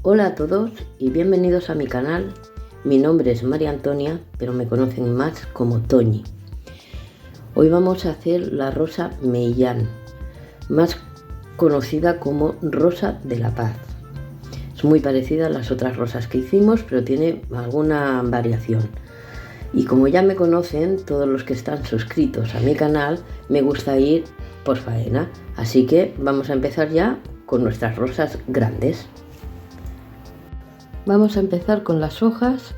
Hola a todos y bienvenidos a mi canal. Mi nombre es María Antonia, pero me conocen más como Toñi. Hoy vamos a hacer la rosa Meyán, más conocida como rosa de la paz. Es muy parecida a las otras rosas que hicimos, pero tiene alguna variación. Y como ya me conocen, todos los que están suscritos a mi canal, me gusta ir por faena. Así que vamos a empezar ya con nuestras rosas grandes. Vamos a empezar con las hojas,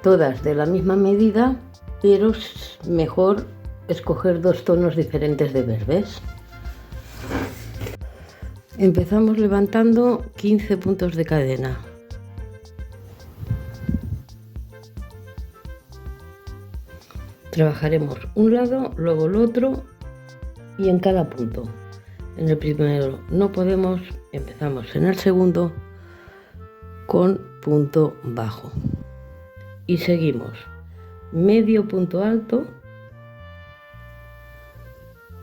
todas de la misma medida, pero es mejor escoger dos tonos diferentes de verdes. Empezamos levantando 15 puntos de cadena. Trabajaremos un lado, luego el otro y en cada punto. En el primero no podemos, empezamos en el segundo con punto bajo y seguimos medio punto alto,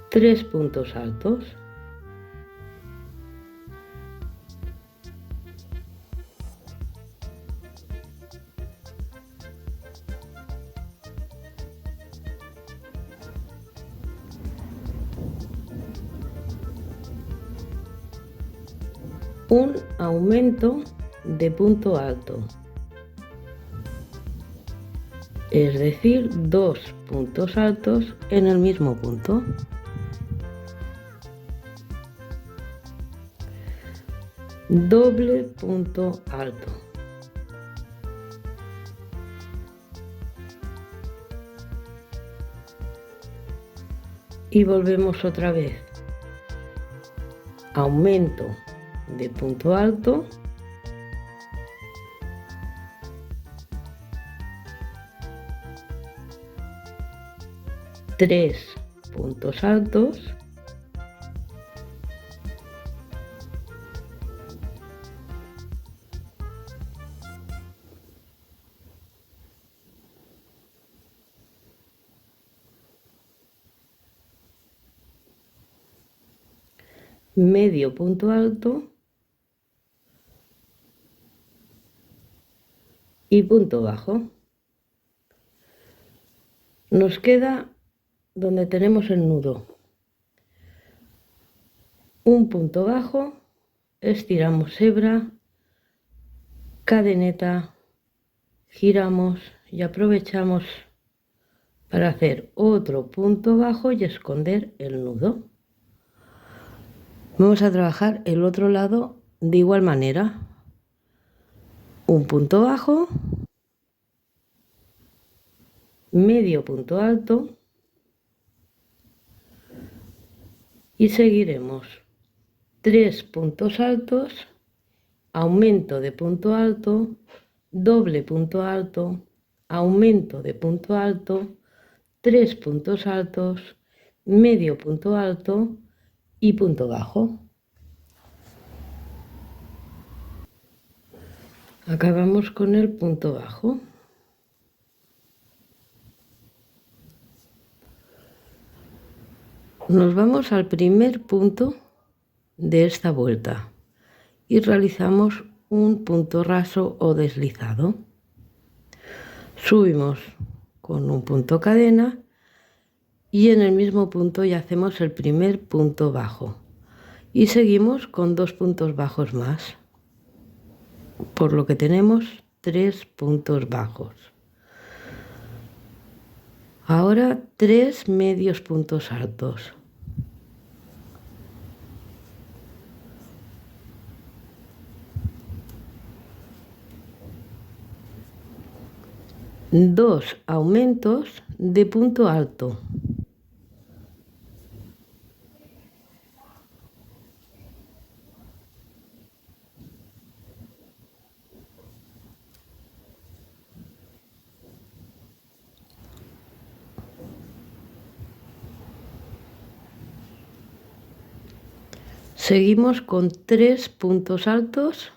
3 puntos altos, un aumento de punto alto, es decir, 2 puntos altos en el mismo punto. Doble punto alto. Y volvemos otra vez. Aumento de punto alto. Tres puntos altos. Medio punto alto y punto bajo. Nos queda donde tenemos el nudo. Un punto bajo, estiramos hebra, cadeneta, giramos y aprovechamos para hacer otro punto bajo y esconder el nudo. Vamos a trabajar el otro lado de igual manera. Un punto bajo, medio punto alto y seguiremos 3 puntos altos, aumento de punto alto, doble punto alto, aumento de punto alto, 3 puntos altos, medio punto alto y punto bajo. Acabamos con el punto bajo. Nos vamos al primer punto de esta vuelta y realizamos un punto raso o deslizado. Subimos con un punto cadena y en el mismo punto ya hacemos el primer punto bajo y seguimos con 2 puntos bajos más, por lo que tenemos 3 puntos bajos. Ahora 3 medios puntos altos. Dos aumentos de punto alto. Seguimos con 3 puntos altos.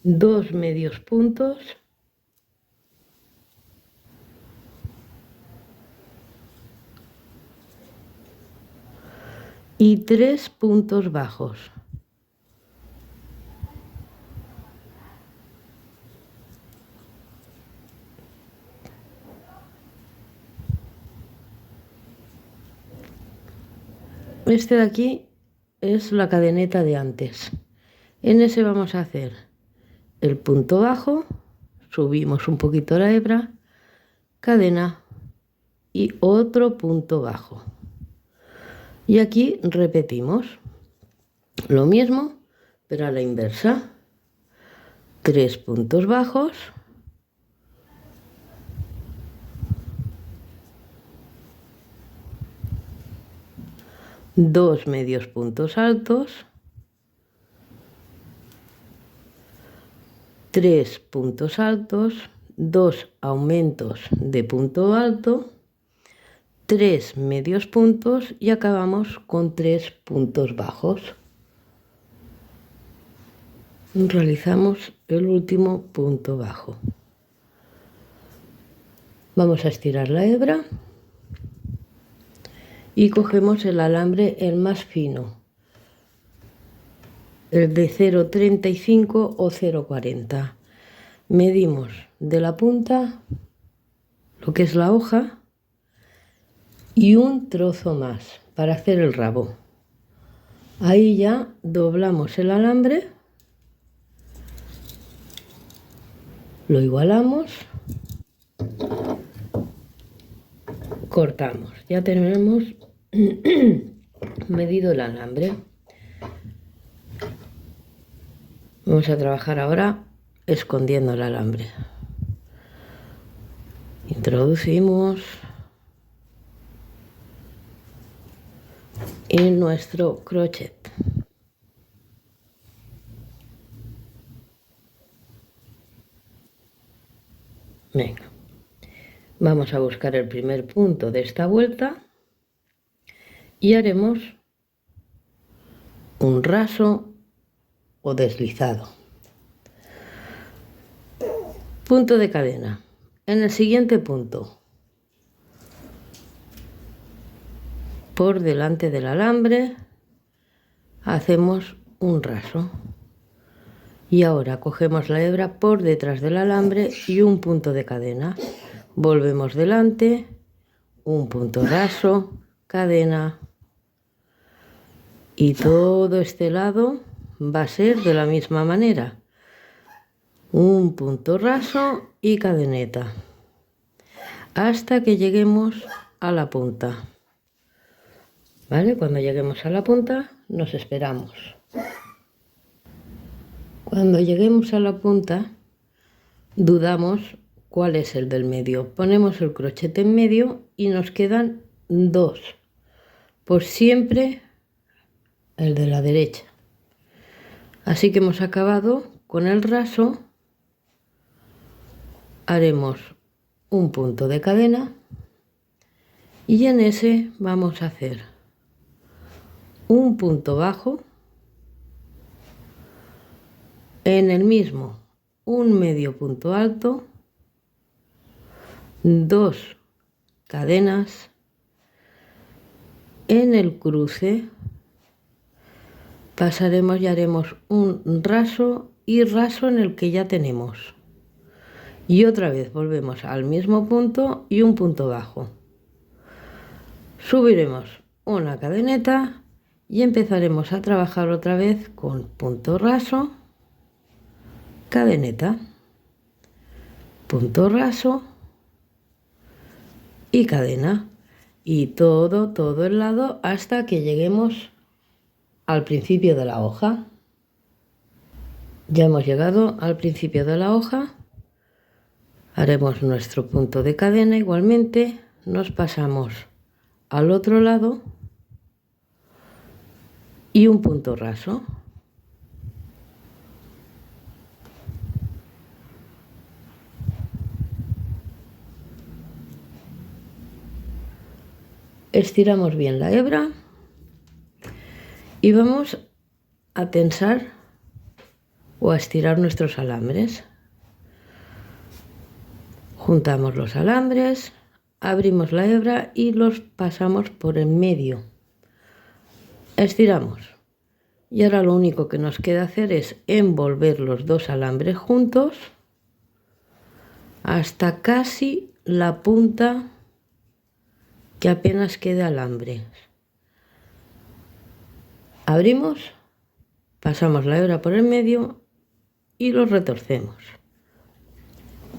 2 medios puntos y 3 puntos bajos. Este de aquí es la cadeneta de antes. En ese vamos a hacer el punto bajo, subimos un poquito la hebra, cadena y otro punto bajo. Y aquí repetimos lo mismo, pero a la inversa. 3 puntos bajos, dos medios puntos altos, 3 puntos altos, 2 aumentos de punto alto, 3 medios puntos y acabamos con 3 puntos bajos. Realizamos el último punto bajo. Vamos a estirar la hebra y cogemos el alambre el más fino, el de 0,35 o 0,40. Medimos de la punta lo que es la hoja y un trozo más para hacer el rabo. Ahí ya doblamos el alambre, lo igualamos, cortamos. Ya tenemos medido el alambre. Vamos a trabajar ahora escondiendo el alambre. Introducimos en nuestro crochet. Venga, vamos a buscar el primer punto de esta vuelta y haremos un raso o deslizado. Punto de cadena. En el siguiente punto, por delante del alambre, hacemos un raso. Y ahora cogemos la hebra por detrás del alambre y un punto de cadena. Volvemos delante, un punto raso, cadena. Y todo este lado va a ser de la misma manera. Un punto raso y cadeneta. Hasta que lleguemos a la punta. ¿Vale? Cuando lleguemos a la punta, nos esperamos. Cuando lleguemos a la punta, dudamos cuál es el del medio. Ponemos el crochet en medio y nos quedan dos. Por siempre el de la derecha. Así que hemos acabado con el raso. Haremos un punto de cadena y en ese vamos a hacer un punto bajo, en el mismo un medio punto alto, 2 cadenas, en el cruce pasaremos y haremos un raso y raso en el que ya tenemos. Y otra vez volvemos al mismo punto y un punto bajo. Subiremos una cadeneta y empezaremos a trabajar otra vez con punto raso, cadeneta, punto raso y cadena. Y todo el lado hasta que lleguemos al principio de la hoja. Ya hemos llegado al principio de la hoja. Haremos nuestro punto de cadena igualmente, nos pasamos al otro lado y un punto raso. Estiramos bien la hebra y vamos a tensar o a estirar nuestros alambres. Juntamos los alambres, abrimos la hebra y los pasamos por el medio. Estiramos. Y ahora lo único que nos queda hacer es envolver los dos alambres juntos hasta casi la punta, que apenas quede alambre. Abrimos, pasamos la hebra por el medio y los retorcemos.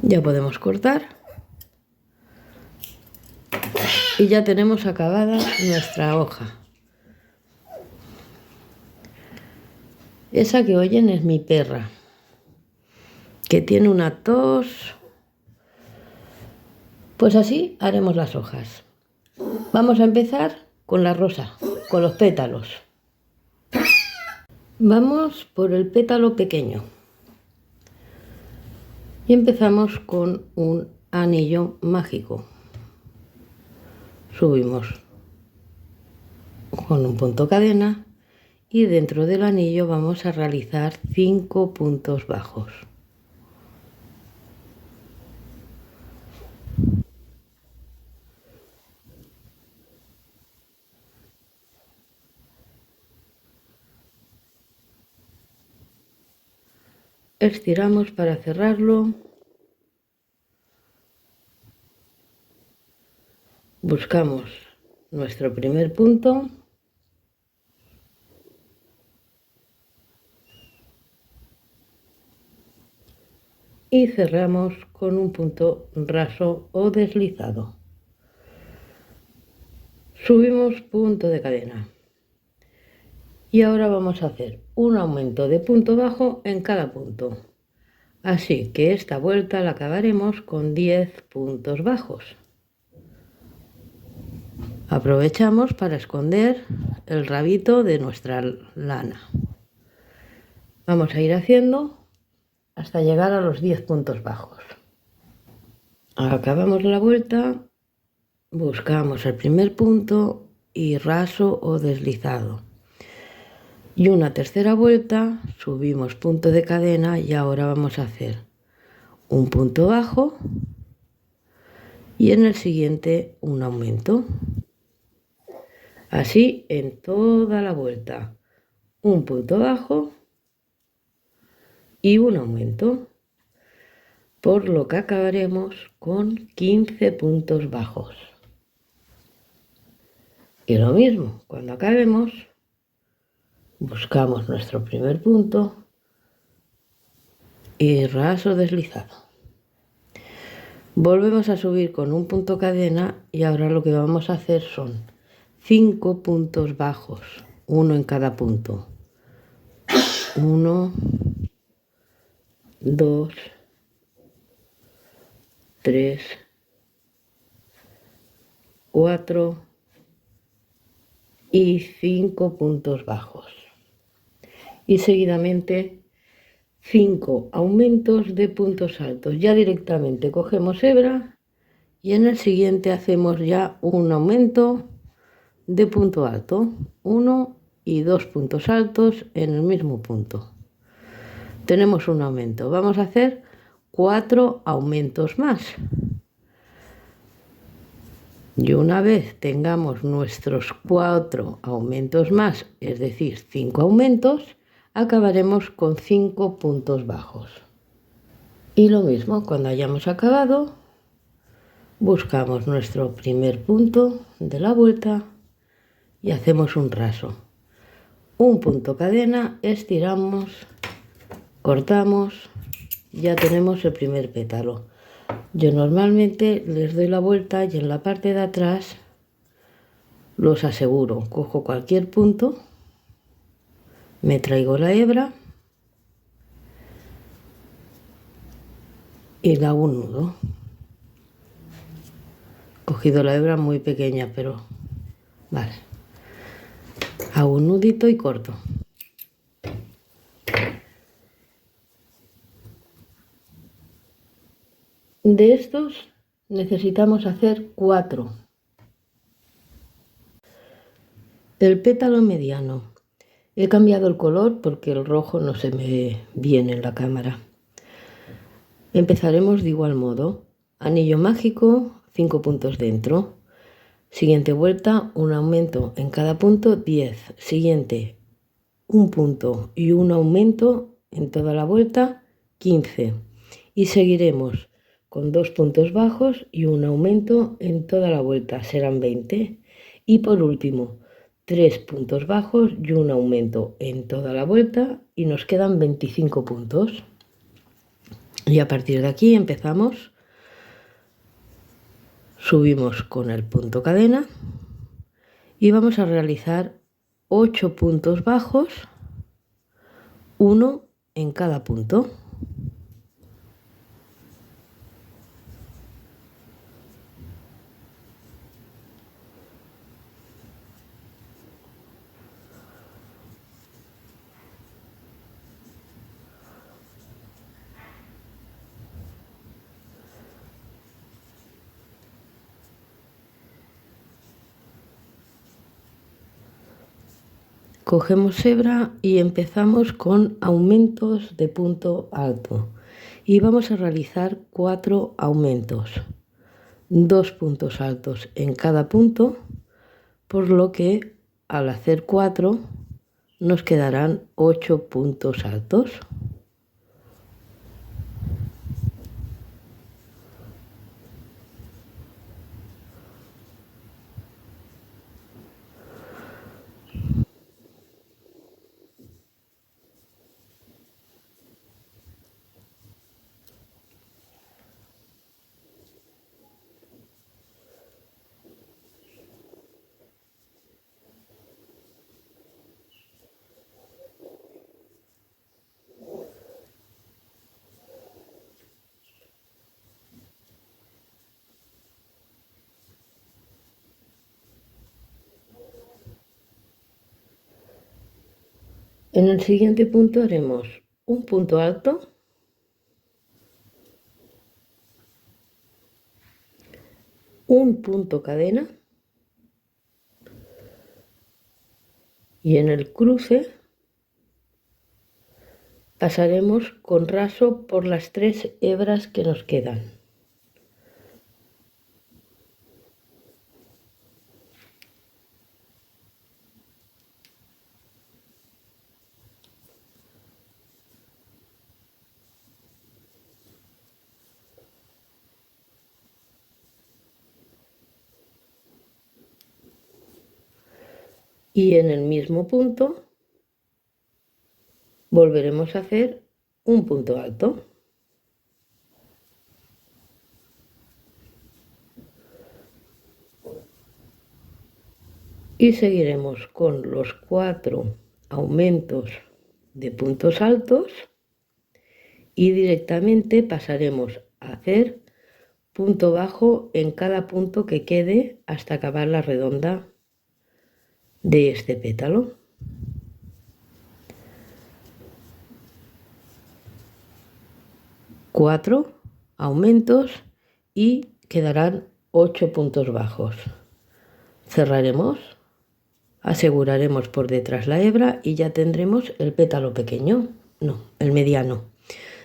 Ya podemos cortar y ya tenemos acabada nuestra hoja. Esa que oyen es mi perra, que tiene una tos. Pues así haremos las hojas. Vamos a empezar con la rosa, con los pétalos. Vamos por el pétalo pequeño y empezamos con un anillo mágico. Subimos con un punto cadena y dentro del anillo vamos a realizar 5 puntos bajos. Estiramos para cerrarlo. Buscamos nuestro primer punto y cerramos con un punto raso o deslizado. Subimos punto de cadena y ahora vamos a hacer un aumento de punto bajo en cada punto, así que esta vuelta la acabaremos con 10 puntos bajos. Aprovechamos para esconder el rabito de nuestra lana. Vamos a ir haciendo hasta llegar a los 10 puntos bajos. Acabamos la vuelta, buscamos el primer punto y raso o deslizado. Y una tercera vuelta, subimos punto de cadena y ahora vamos a hacer un punto bajo y en el siguiente un aumento. Así en toda la vuelta, un punto bajo y un aumento, por lo que acabaremos con 15 puntos bajos. Y lo mismo, cuando acabemos, buscamos nuestro primer punto y raso deslizado. Volvemos a subir con un punto cadena y ahora lo que vamos a hacer son 5 puntos bajos, uno en cada punto. 1, 2, 3, 4 y 5 puntos bajos. Y seguidamente 5 aumentos de puntos altos. Ya directamente cogemos hebra y en el siguiente hacemos ya un aumento de punto alto, 1 y 2 puntos altos en el mismo punto. Tenemos un aumento, vamos a hacer 4 aumentos más. Y una vez tengamos nuestros 4 aumentos más, es decir, 5 aumentos, acabaremos con 5 puntos bajos. Y lo mismo, cuando hayamos acabado, buscamos nuestro primer punto de la vuelta y hacemos un raso. Un punto cadena, estiramos, cortamos, ya tenemos el primer pétalo. Yo normalmente les doy la vuelta y en la parte de atrás los aseguro. Cojo cualquier punto, me traigo la hebra y le hago un nudo. He cogido la hebra muy pequeña, pero vale. Hago un nudito y corto. De estos necesitamos hacer 4. El pétalo mediano. He cambiado el color porque el rojo no se me ve bien en la cámara. Empezaremos de igual modo. Anillo mágico, 5 puntos dentro. Siguiente vuelta, un aumento en cada punto, 10. Siguiente, un punto y un aumento en toda la vuelta, 15. Y seguiremos con 2 puntos bajos y un aumento en toda la vuelta, serán 20. Y por último, 3 puntos bajos y un aumento en toda la vuelta y nos quedan 25 puntos. Y a partir de aquí empezamos, subimos con el punto cadena y vamos a realizar 8 puntos bajos, uno en cada punto. Cogemos hebra y empezamos con aumentos de punto alto y vamos a realizar 4 aumentos, 2 puntos altos en cada punto, por lo que al hacer 4 nos quedarán 8 puntos altos. En el siguiente punto haremos un punto alto, un punto cadena y en el cruce pasaremos con raso por las 3 hebras que nos quedan. Y en el mismo punto volveremos a hacer un punto alto. Y seguiremos con los 4 aumentos de puntos altos y directamente pasaremos a hacer punto bajo en cada punto que quede hasta acabar la redonda de este pétalo. Cuatro aumentos y quedarán 8 puntos bajos. Cerraremos, aseguraremos por detrás la hebra y ya tendremos el pétalo pequeño, no, el mediano.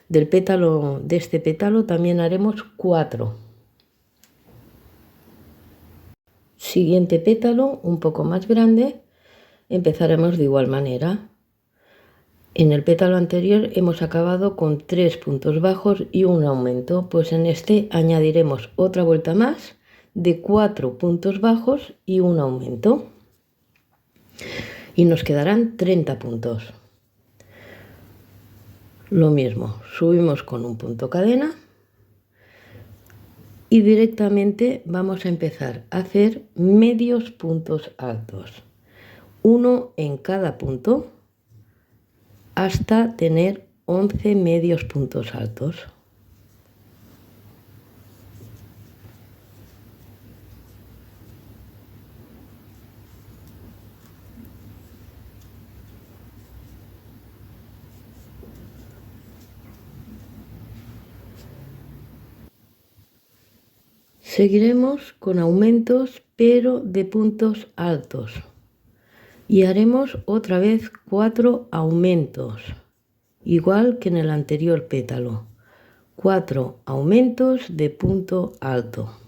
Del pétalo, de este pétalo también haremos 4. Siguiente pétalo, un poco más grande, empezaremos de igual manera. En el pétalo anterior hemos acabado con 3 puntos bajos y un aumento, pues en este añadiremos otra vuelta más de 4 puntos bajos y un aumento. Y nos quedarán 30 puntos. Lo mismo, subimos con un punto cadena y directamente vamos a empezar a hacer medios puntos altos, uno en cada punto, hasta tener 11 medios puntos altos. Seguiremos con aumentos, pero de puntos altos. Y haremos otra vez 4 aumentos, igual que en el anterior pétalo. 4 aumentos de punto alto.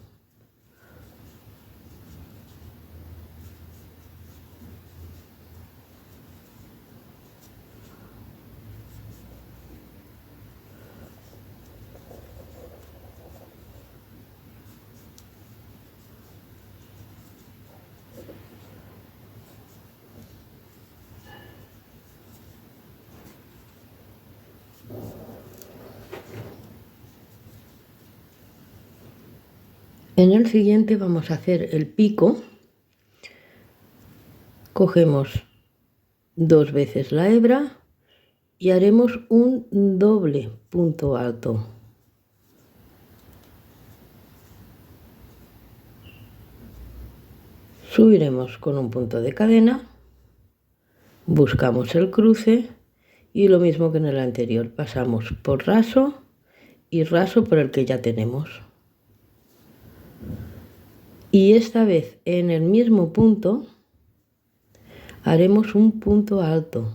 En el siguiente vamos a hacer el pico. Cogemos 2 veces la hebra y haremos un doble punto alto. Subiremos con un punto de cadena, buscamos el cruce y lo mismo que en el anterior, pasamos por raso y raso por el que ya tenemos. Y esta vez en el mismo punto haremos un punto alto.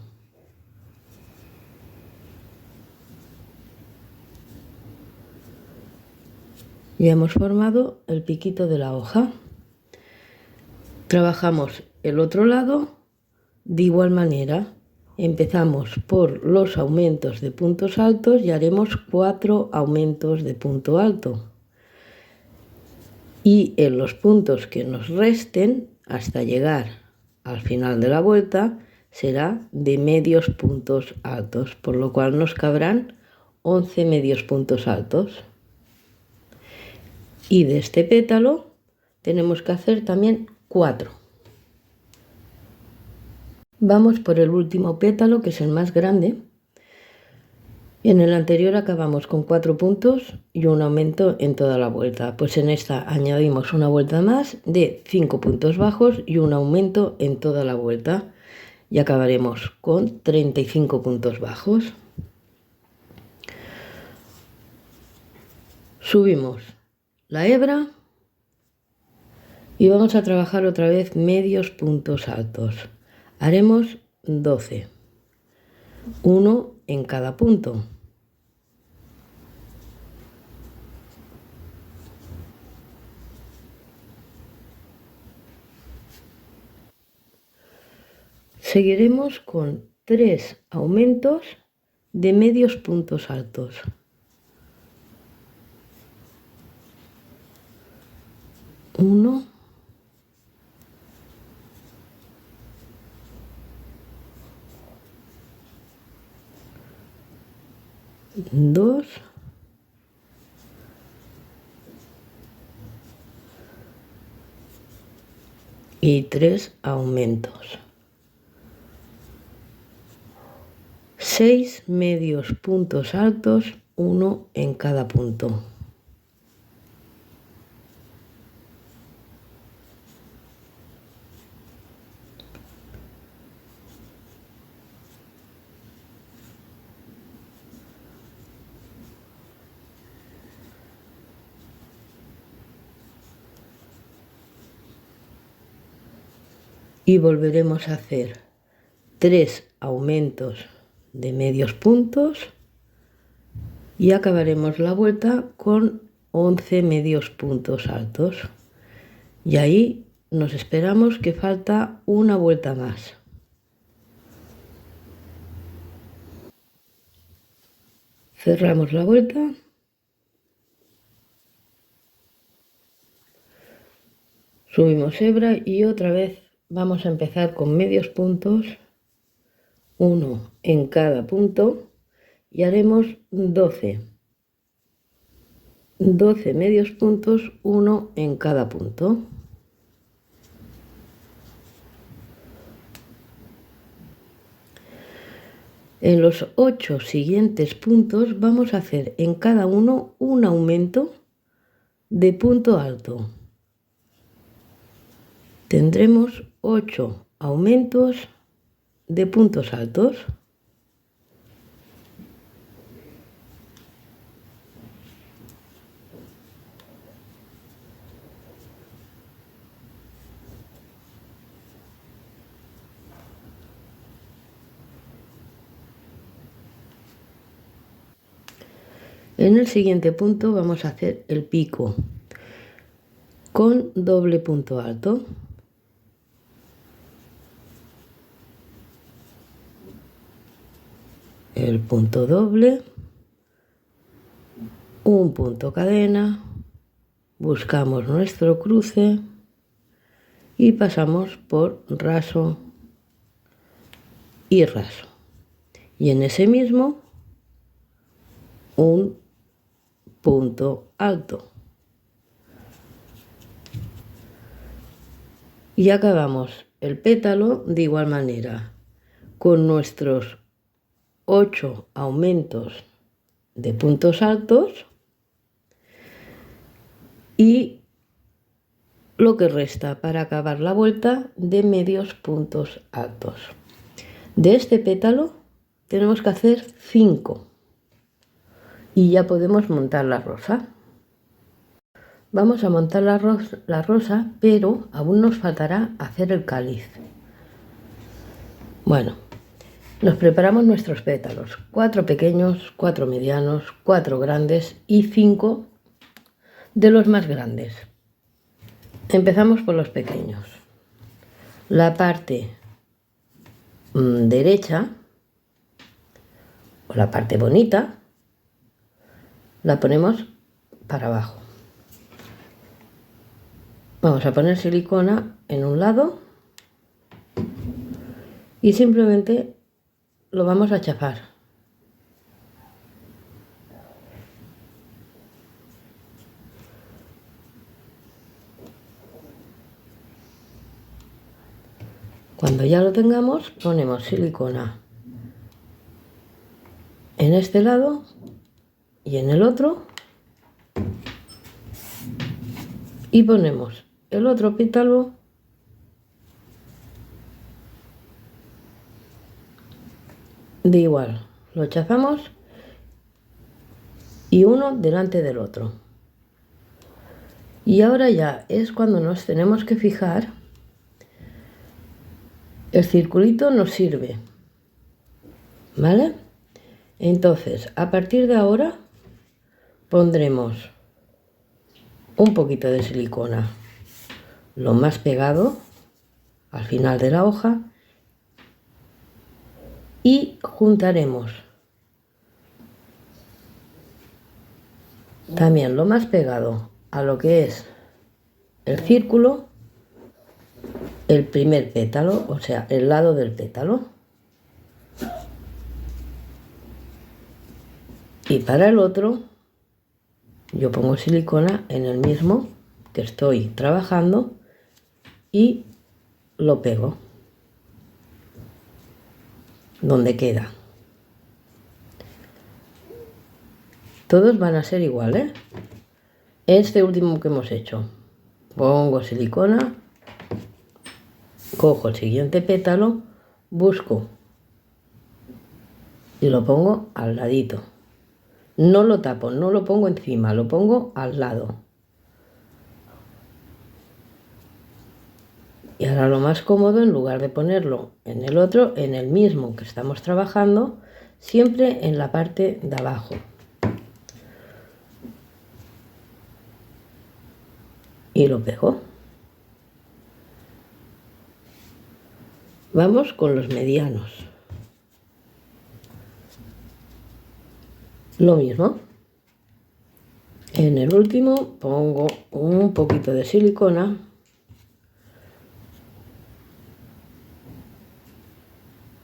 Ya hemos formado el piquito de la hoja. Trabajamos el otro lado de igual manera. Empezamos por los aumentos de puntos altos y haremos 4 aumentos de punto alto. Y en los puntos que nos resten hasta llegar al final de la vuelta será de medios puntos altos, por lo cual nos cabrán 11 medios puntos altos. Y de este pétalo tenemos que hacer también 4. Vamos por el último pétalo, que es el más grande. En el anterior acabamos con 4 puntos y un aumento en toda la vuelta. Pues en esta añadimos una vuelta más de 5 puntos bajos y un aumento en toda la vuelta. Y acabaremos con 35 puntos bajos. Subimos la hebra y vamos a trabajar otra vez medios puntos altos. Haremos 12. Uno en cada punto. Seguiremos con 3 aumentos de medios puntos altos. 1, 2 y 3 aumentos. 6 medios puntos altos, uno en cada punto. Y volveremos a hacer 3 aumentos de medios puntos y acabaremos la vuelta con 11 medios puntos altos. Y ahí nos esperamos que falta una vuelta más. Cerramos la vuelta. Subimos hebra y otra vez vamos a empezar con medios puntos, uno en cada punto, y haremos 12 medios puntos, uno en cada punto. En los 8 siguientes puntos vamos a hacer en cada uno un aumento de punto alto. Tendremos 8 aumentos de puntos altos. En el siguiente punto vamos a hacer el pico con doble punto alto. El punto doble, un punto cadena, buscamos nuestro cruce y pasamos por raso y raso. Y en ese mismo, un punto alto. Y acabamos el pétalo de igual manera, con nuestros 8 aumentos de puntos altos y lo que resta para acabar la vuelta de medios puntos altos. De este pétalo tenemos que hacer 5 y ya podemos montar la rosa. Vamos a montar la rosa, pero aún nos faltará hacer el cáliz. Bueno, nos preparamos nuestros pétalos, 4 pequeños, 4 medianos, 4 grandes y 5 de los más grandes. Empezamos por los pequeños. La parte derecha, o la parte bonita, la ponemos para abajo. Vamos a poner silicona en un lado y simplemente lo vamos a chafar. Cuando ya lo tengamos, ponemos silicona en este lado y en el otro y ponemos el otro pétalo de igual, lo chafamos y uno delante del otro. Y ahora ya es cuando nos tenemos que fijar. El circulito nos sirve, ¿vale? Entonces, a partir de ahora pondremos un poquito de silicona, lo más pegado al final de la hoja, y juntaremos también lo más pegado a lo que es el círculo, el primer pétalo, o sea, el lado del pétalo. Y para el otro, yo pongo silicona en el mismo que estoy trabajando y lo pego donde queda. Todos van a ser iguales. Este último que hemos hecho, pongo silicona, cojo el siguiente pétalo, busco y lo pongo al ladito. No lo tapo, no lo pongo encima, lo pongo al lado. Y ahora lo más cómodo, en lugar de ponerlo en el otro, en el mismo que estamos trabajando, siempre en la parte de abajo. Y lo pego. Vamos con los medianos. Lo mismo. En el último pongo un poquito de silicona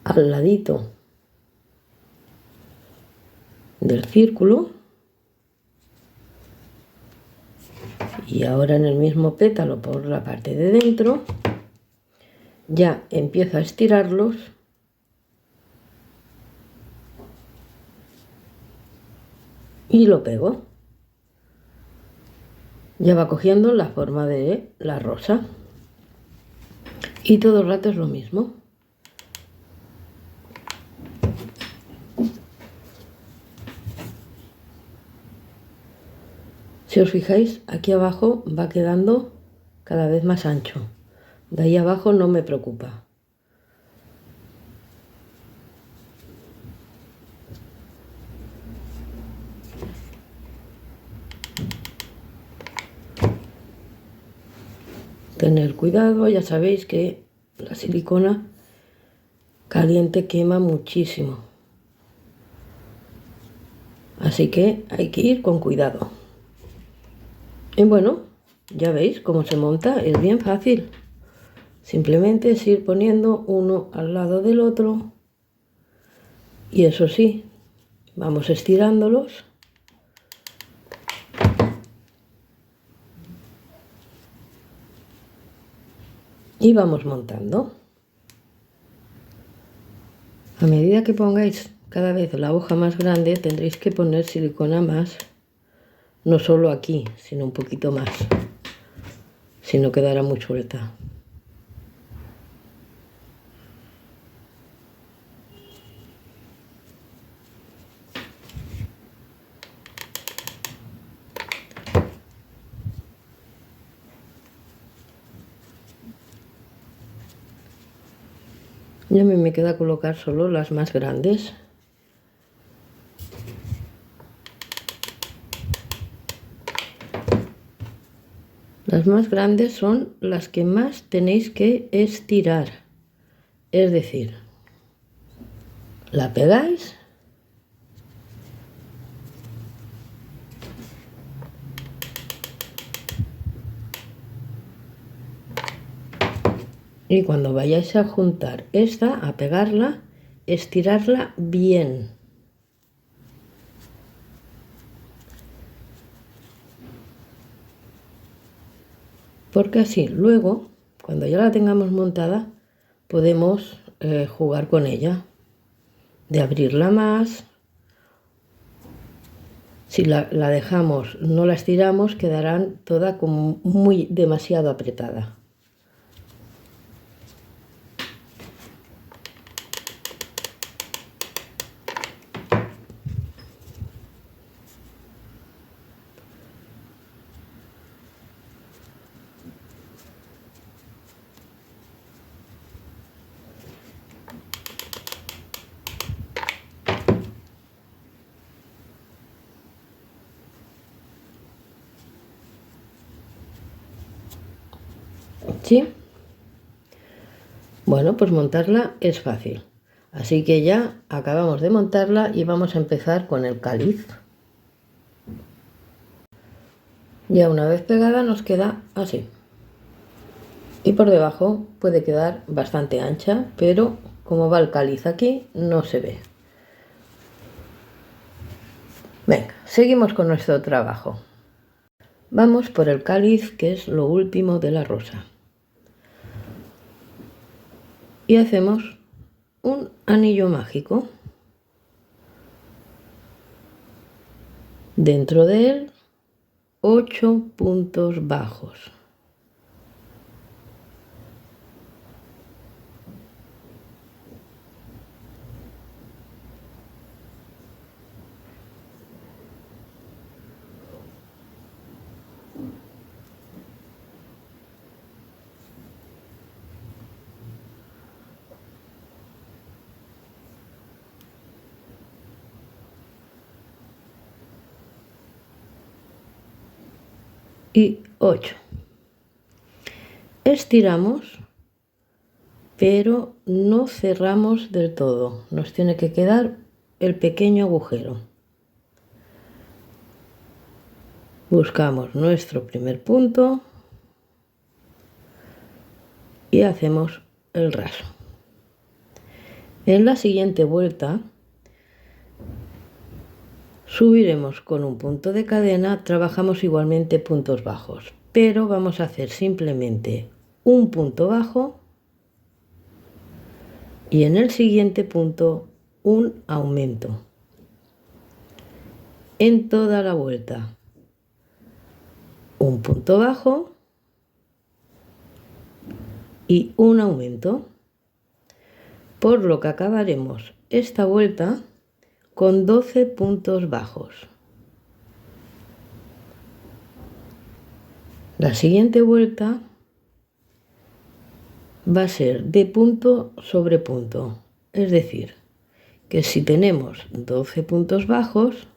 al ladito del círculo y ahora en el mismo pétalo por la parte de dentro ya empiezo a estirarlos y lo pego. Ya va cogiendo la forma de la rosa y todo el rato es lo mismo. Si os fijáis, aquí abajo va quedando cada vez más ancho. De ahí abajo no me preocupa. Tener cuidado, ya sabéis que la silicona caliente quema muchísimo. Así que hay que ir con cuidado. Y bueno, ya veis cómo se monta, es bien fácil. Simplemente es ir poniendo uno al lado del otro. Y eso sí, vamos estirándolos. Y vamos montando. A medida que pongáis cada vez la hoja más grande, tendréis que poner silicona más, no solo aquí, sino un poquito más, si no quedará muy suelta. Y a mí me queda colocar solo las más grandes. Las más grandes son las que más tenéis que estirar. Es decir, la pegáis y cuando vayáis a juntar esta, a pegarla, estirarla bien. Porque así luego, cuando ya la tengamos montada, podemos jugar con ella, de abrirla más. Si la dejamos, no la estiramos, quedarán toda como demasiado apretada. ¿Sí? Bueno, pues montarla es fácil. Así que ya acabamos de montarla y vamos a empezar con el cáliz. Ya una vez pegada nos queda así. Y por debajo puede quedar bastante ancha, pero como va el cáliz aquí, no se ve. Venga, seguimos con nuestro trabajo. Vamos por el cáliz, que es lo último de la rosa. Y hacemos un anillo mágico. Dentro de él, 8 puntos bajos. Y 8. Estiramos, pero no cerramos del todo. Nos tiene que quedar el pequeño agujero. Buscamos nuestro primer punto y hacemos el raso. En la siguiente vuelta subiremos con un punto de cadena, trabajamos igualmente puntos bajos, pero vamos a hacer simplemente un punto bajo y en el siguiente punto un aumento en toda la vuelta. Un punto bajo y un aumento, por lo que acabaremos esta vuelta con 12 puntos bajos. La siguiente vuelta va a ser de punto sobre punto, es decir, que si tenemos 12 puntos bajos,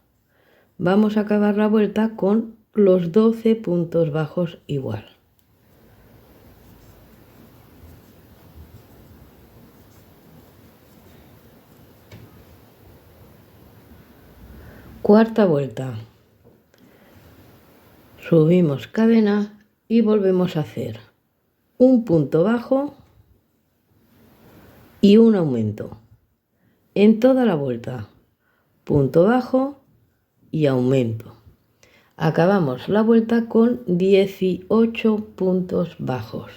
vamos a acabar la vuelta con los 12 puntos bajos igual. Cuarta vuelta. Subimos cadena y volvemos a hacer un punto bajo y un aumento en toda la vuelta. Punto bajo y aumento. Acabamos la vuelta con 18 puntos bajos.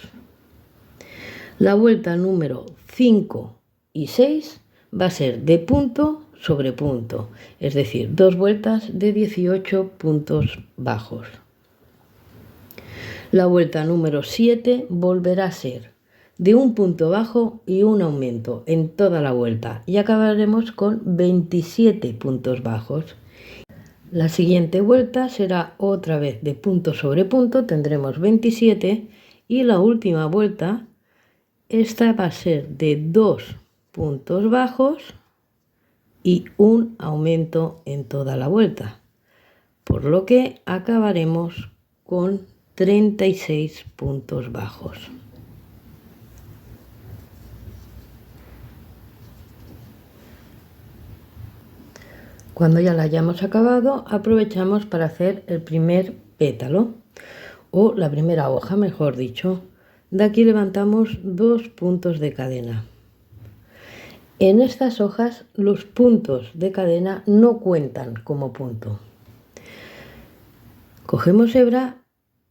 La vuelta número 5 y 6 va a ser de punto sobre punto, es decir, dos vueltas de 18 puntos bajos. La vuelta número 7 volverá a ser de un punto bajo y un aumento en toda la vuelta y acabaremos con 27 puntos bajos. La siguiente vuelta será otra vez de punto sobre punto, tendremos 27 y la última vuelta, esta va a ser de 2 puntos bajos y un aumento en toda la vuelta, por lo que acabaremos con 36 puntos bajos. Cuando ya la hayamos acabado, aprovechamos para hacer el primer pétalo o la primera hoja, mejor dicho. De aquí levantamos 2 puntos de cadena. En estas hojas los puntos de cadena no cuentan como punto. Cogemos hebra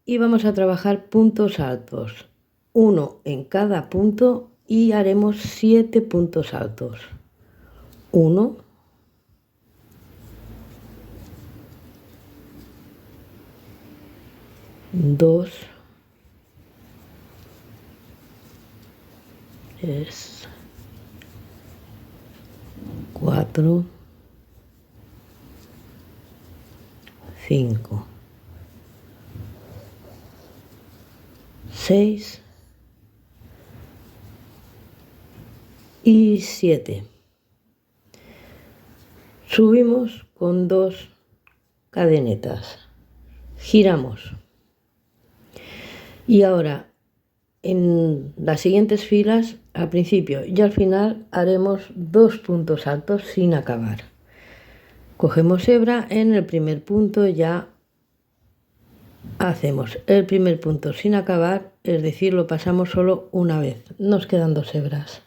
y vamos a trabajar puntos altos, uno en cada punto, y haremos 7 puntos altos. 1, 2, 3, 4, 5, 6 y 7. Subimos con 2 cadenetas, giramos y ahora en las siguientes filas, al principio y al final, haremos 2 puntos altos sin acabar. Cogemos hebra, en el primer punto ya hacemos el primer punto sin acabar, es decir, lo pasamos solo una vez, nos quedan 2 hebras.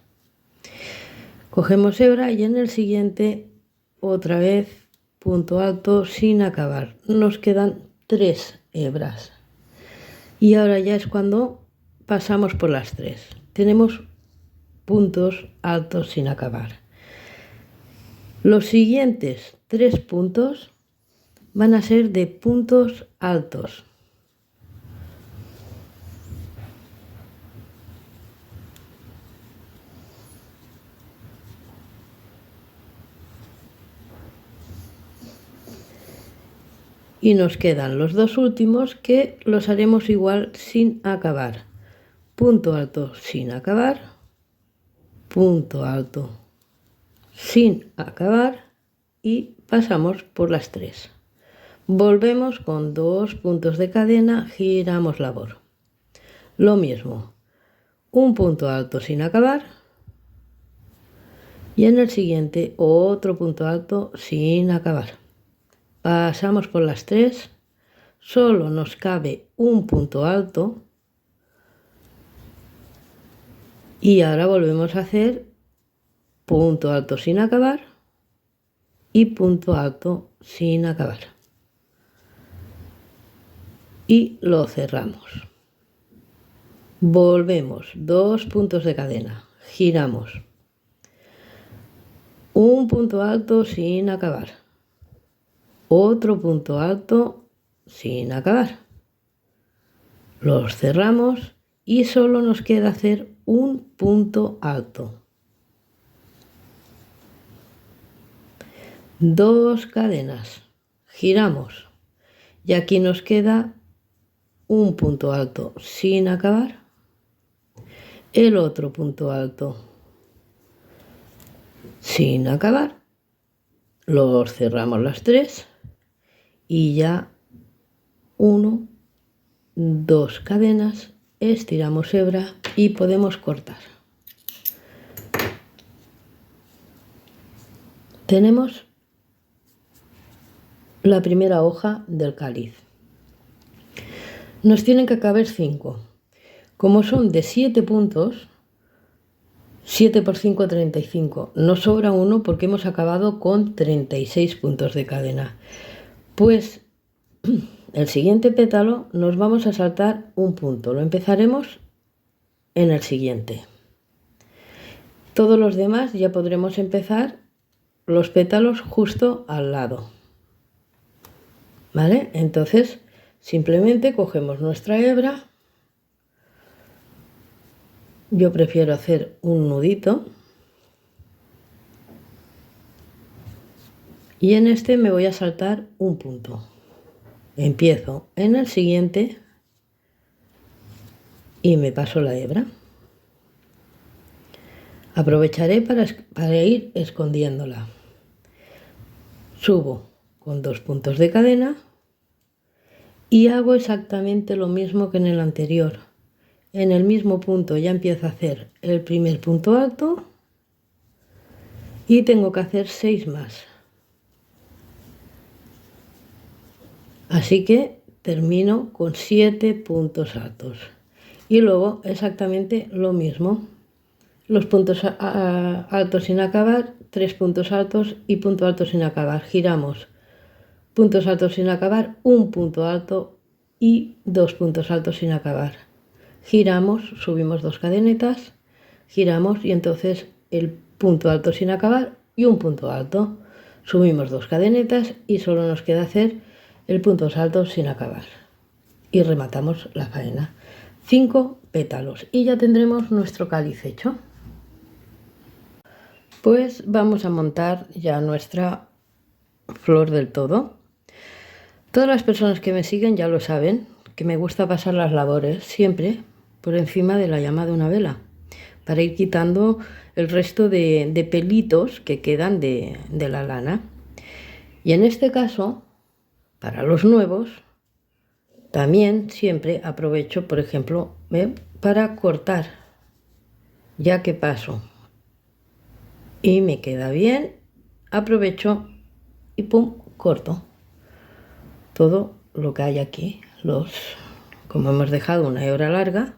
Cogemos hebra y en el siguiente otra vez punto alto sin acabar, nos quedan 3 hebras. Y ahora ya es cuando pasamos por las 3. Tenemos puntos altos sin acabar. Los siguientes 3 puntos van a ser de puntos altos. Y nos quedan los 2 últimos que los haremos igual sin acabar. Punto alto sin acabar, punto alto sin acabar y pasamos por las 3. Volvemos con 2 puntos de cadena, giramos labor. Lo mismo, un punto alto sin acabar y en el siguiente otro punto alto sin acabar. Pasamos por las 3, solo nos cabe un punto alto y ahora volvemos a hacer punto alto sin acabar y punto alto sin acabar y lo cerramos. Volvemos 2 puntos de cadena, giramos, un punto alto sin acabar, otro punto alto sin acabar, los cerramos y solo nos queda hacer un punto alto, 2 cadenas, giramos y aquí nos queda un punto alto sin acabar, el otro punto alto sin acabar, los cerramos las 3 y ya 1, 2 cadenas, estiramos hebra y podemos cortar. Tenemos la primera hoja del cáliz. Nos tienen que caber 5. Como son de 7 puntos, 7 por 5, 35. Nos sobra uno porque hemos acabado con 36 puntos de cadena. Pues el siguiente pétalo nos vamos a saltar un punto. Lo empezaremos en el siguiente. Todos los demás ya podremos empezar los pétalos justo al lado. ¿Vale? Entonces simplemente cogemos nuestra hebra. Yo prefiero hacer un nudito. Y en este me voy a saltar un punto. Empiezo en el siguiente y me paso la hebra. Aprovecharé para ir escondiéndola. Subo con 2 puntos de cadena y hago exactamente lo mismo que en el anterior. En el mismo punto ya empiezo a hacer el primer punto alto y tengo que hacer 6 más. Así que termino con 7 puntos altos. Y luego exactamente lo mismo. Los puntos altos sin acabar, 3 puntos altos y punto alto sin acabar. Giramos. Puntos altos sin acabar, un punto alto y 2 puntos altos sin acabar. Giramos, subimos 2 cadenetas, giramos y entonces el punto alto sin acabar y un punto alto. Subimos 2 cadenetas y solo nos queda hacer el punto alto sin acabar. Y rematamos la faena. 5 pétalos y ya tendremos nuestro cáliz hecho. Pues vamos a montar ya nuestra flor del todo. Todas las personas que me siguen ya lo saben, que me gusta pasar las labores siempre por encima de la llama de una vela, para ir quitando el resto de pelitos que quedan de la lana. Y en este caso, para los nuevos, también siempre aprovecho, por ejemplo, para cortar, ya que paso y me queda bien, aprovecho y pum, corto todo lo que hay aquí. Como hemos dejado una hebra larga,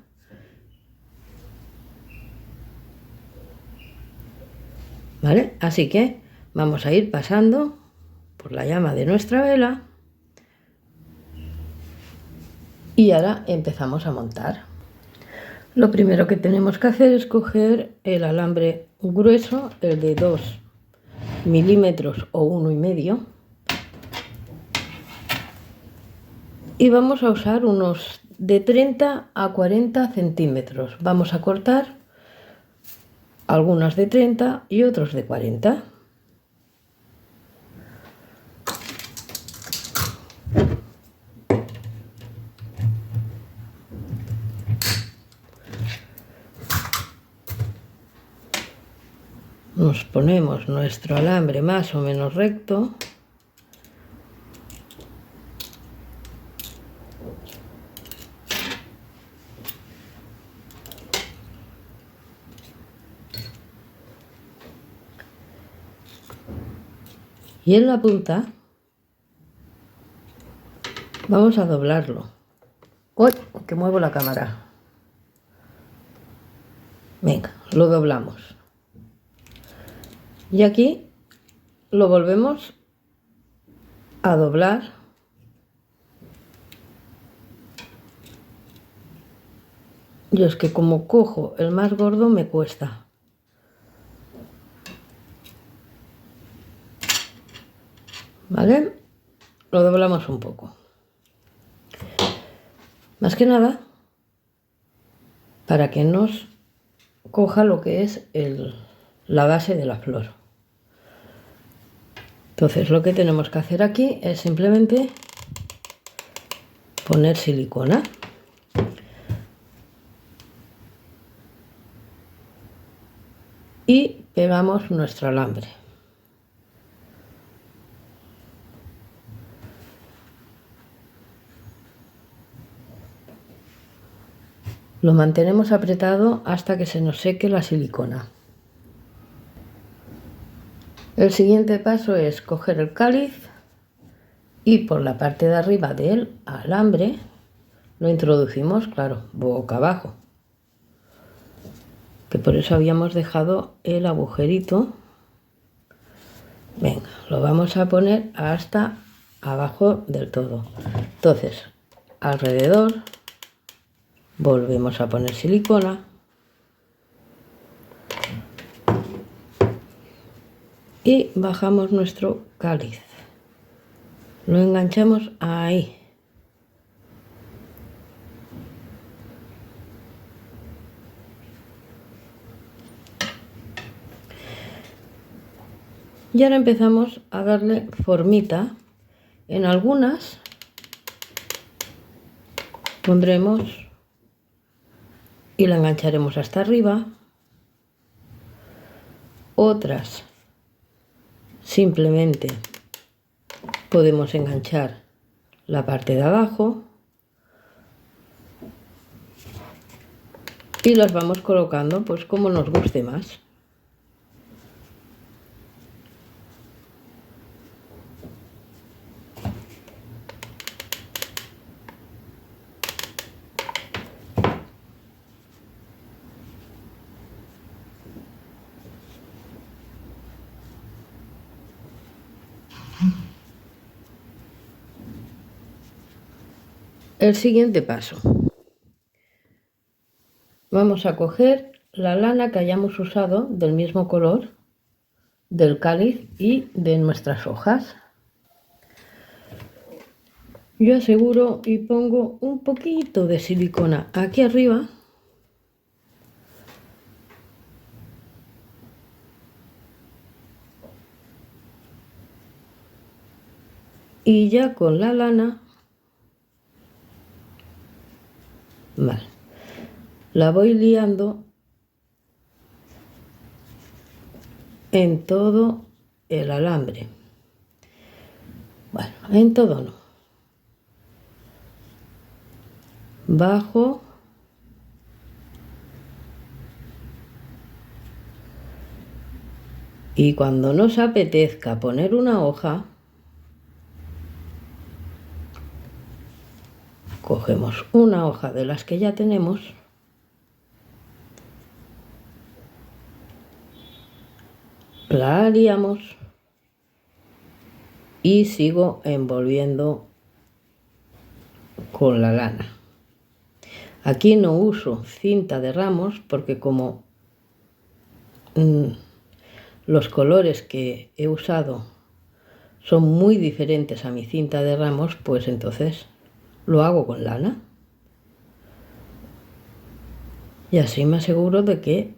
¿vale? Así que vamos a ir pasando por la llama de nuestra vela y ahora empezamos a montar. Lo primero que tenemos que hacer es coger el alambre grueso, el de 2 milímetros o 1,5, y vamos a usar unos de 30 a 40 centímetros. Vamos a cortar algunos de 30 y otros de 40. Nos ponemos nuestro alambre más o menos recto. Y en la punta vamos a doblarlo. ¡Uy! Que muevo la cámara. Venga, lo doblamos. Y aquí lo volvemos a doblar. Y es que como cojo el más gordo me cuesta. ¿Vale? Lo doblamos un poco. Más que nada para que nos coja lo que es la base de la flor. Entonces lo que tenemos que hacer aquí es simplemente poner silicona. Y pegamos nuestro alambre. Lo mantenemos apretado hasta que se nos seque la silicona. El siguiente paso es coger el cáliz y por la parte de arriba del alambre lo introducimos, claro, boca abajo, que por eso habíamos dejado el agujerito. Venga, lo vamos a poner hasta abajo del todo. Entonces, alrededor volvemos a poner silicona y bajamos nuestro cáliz. Lo enganchamos ahí. Y ahora empezamos a darle formita. En algunas pondremos y la engancharemos hasta arriba. Otras simplemente podemos enganchar la parte de abajo y las vamos colocando pues como nos guste más. El siguiente paso. Vamos a coger la lana que hayamos usado del mismo color del cáliz y de nuestras hojas. Yo aseguro y pongo un poquito de silicona aquí arriba y ya con la lana, vale, la voy liando en todo el alambre. Bueno, en todo no. Bajo y cuando nos apetezca poner una hoja, cogemos una hoja de las que ya tenemos la liamos y sigo envolviendo con la lana. Aquí no uso cinta de ramos porque como los colores que he usado son muy diferentes a mi cinta de ramos, pues entonces lo hago con lana. Y así me aseguro de que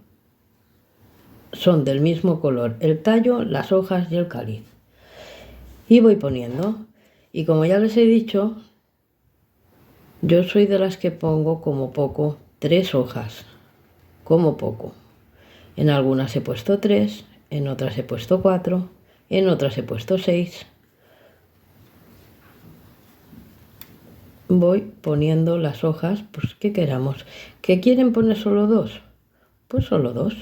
son del mismo color el tallo, las hojas y el cáliz. Y voy poniendo. Y como ya les he dicho, yo soy de las que pongo como poco 3 hojas. Como poco. En algunas he puesto 3, en otras he puesto 4, en otras he puesto 6. Voy poniendo las hojas pues que queramos. ¿Que quieren poner solo 2? Pues solo 2.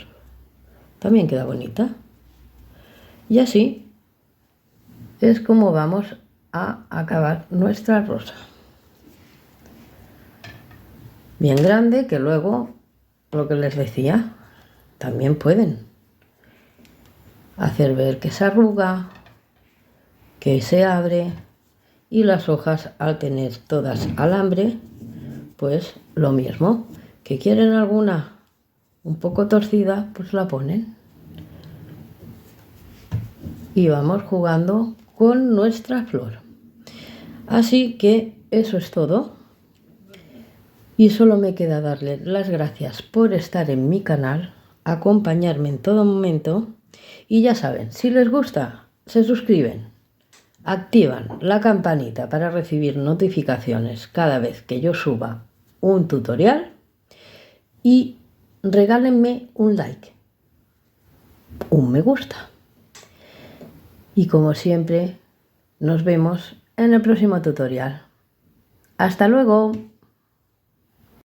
También queda bonita. Y así es como vamos a acabar nuestra rosa. Bien grande, que luego, lo que les decía, también pueden hacer ver que se arruga, que se abre, y las hojas, al tener todas alambre, pues lo mismo. Que quieren alguna un poco torcida, pues la ponen. Y vamos jugando con nuestra flor. Así que eso es todo. Y solo me queda darle las gracias por estar en mi canal, acompañarme en todo momento. Y ya saben, si les gusta, se suscriben, activan la campanita para recibir notificaciones cada vez que yo suba un tutorial y regálenme un like, un me gusta. Y como siempre, nos vemos en el próximo tutorial. ¡Hasta luego!